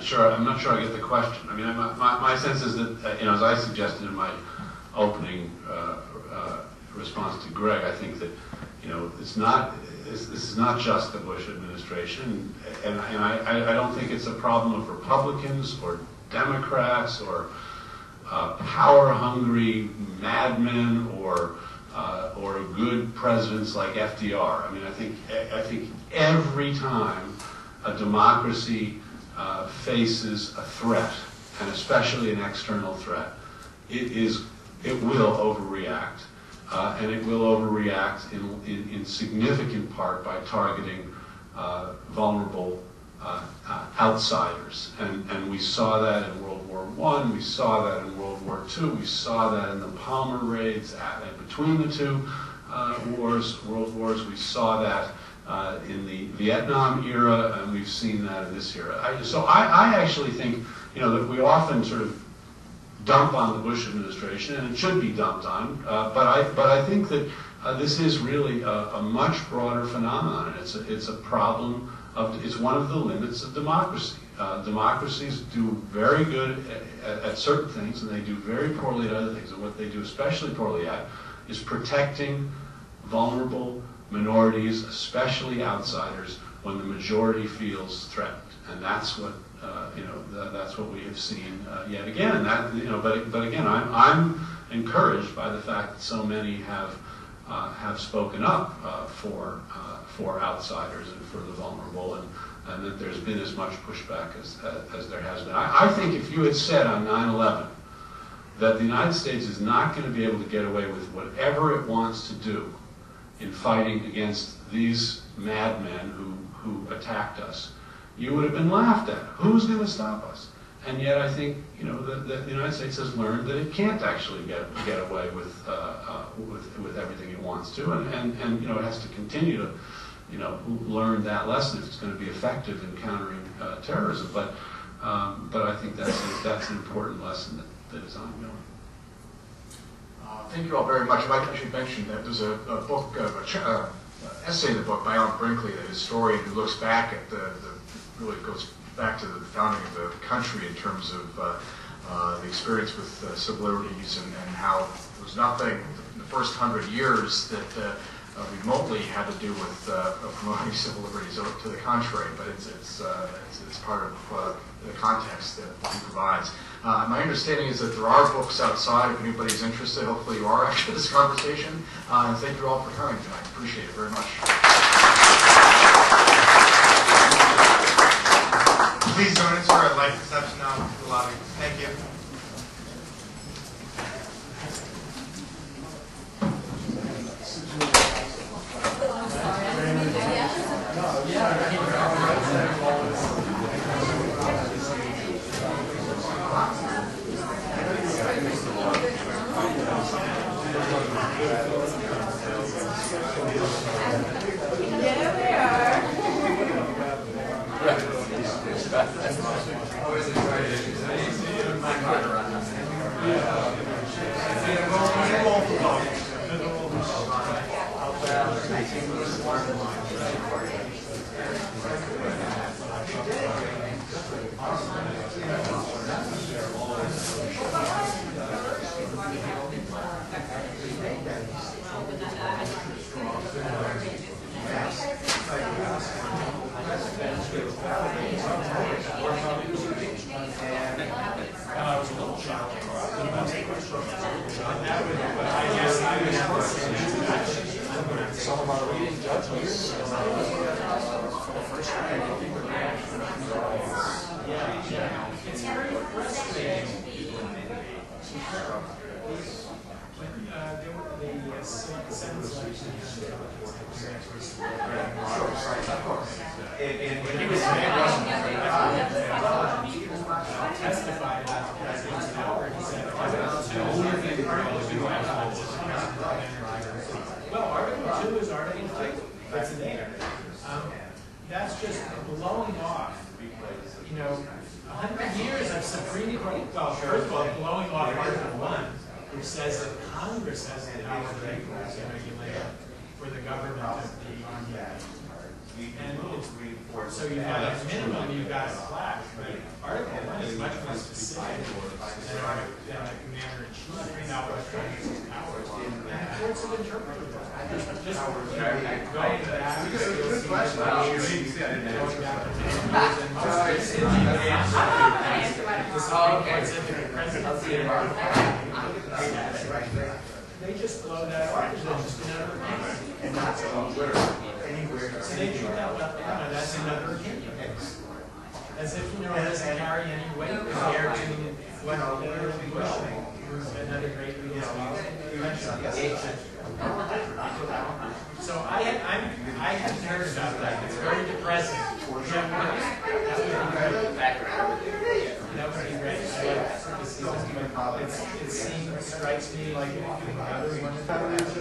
sure I get the question. I mean, my sense is that as I suggested in my opening response to Greg, I think that this is not just the Bush administration, and I don't think it's a problem of Republicans or Democrats or power-hungry madmen or good presidents like FDR. I mean, I think every time a democracy faces a threat, and especially an external threat, it will overreact, and it will overreact in significant part by targeting vulnerable outsiders, and we saw that in World War I, we saw that in World War II, we saw that in the Palmer raids between the two world wars, we saw that in the Vietnam era, and we've seen that in this era. So I actually think that we often sort of dump on the Bush administration, and it should be dumped on, but I think that this is really a much broader phenomenon, and it's a problem. It's one of the limits of democracy. Democracies do very good at certain things, and they do very poorly at other things. And what they do especially poorly at is protecting vulnerable minorities, especially outsiders, when the majority feels threatened. And that's what that's what we have seen yet again. But again, I'm encouraged by the fact that so many have spoken up for outsiders and for the vulnerable, and that there's been as much pushback as there has been. I think if you had said on 9/11 that the United States is not going to be able to get away with whatever it wants to do in fighting against these madmen who attacked us, you would have been laughed at. Who's going to stop us? And yet I think the United States has learned that it can't actually get away with everything it wants to, and it has to continue to learn that lesson if it's going to be effective in countering terrorism. But I think that's an important lesson that is ongoing. Thank you all very much. I should mention that there's a book, essay in the book by Alan Brinkley, the historian who looks back at really goes back to the founding of the country in terms of the experience with civil liberties and how there was nothing in the first 100 years that remotely had to do with promoting civil liberties. To the contrary, but it's part of the context that he provides. My understanding is that there are books outside if anybody's interested. Hopefully you are after this conversation. And thank you all for coming tonight. Appreciate it very much. Please join us for a light reception now in the lobby. Thank you. Well, Article 2 is Article 2. That's there. That's just blowing off. 100 years of Supreme Court. Well, first of all, blowing off Article 1, which says that Congress has the power to regulate for the government of the And it's, so you have at minimum, you've got a flash, but Article 1 is much more specific than a commander-in-chief about what Congress's powers. And the courts have interpreted that. Just going back, Good question. going back to the Supreme Court said that the presidency and they just blow that off as just another opinion. And that's anywhere. So they treat that like, that's another opinion. As if, it doesn't carry any weight compared to what Bush, who's another great leader. So I hadn't heard about that. It's very depressing. That would be great. It strikes me like other ones.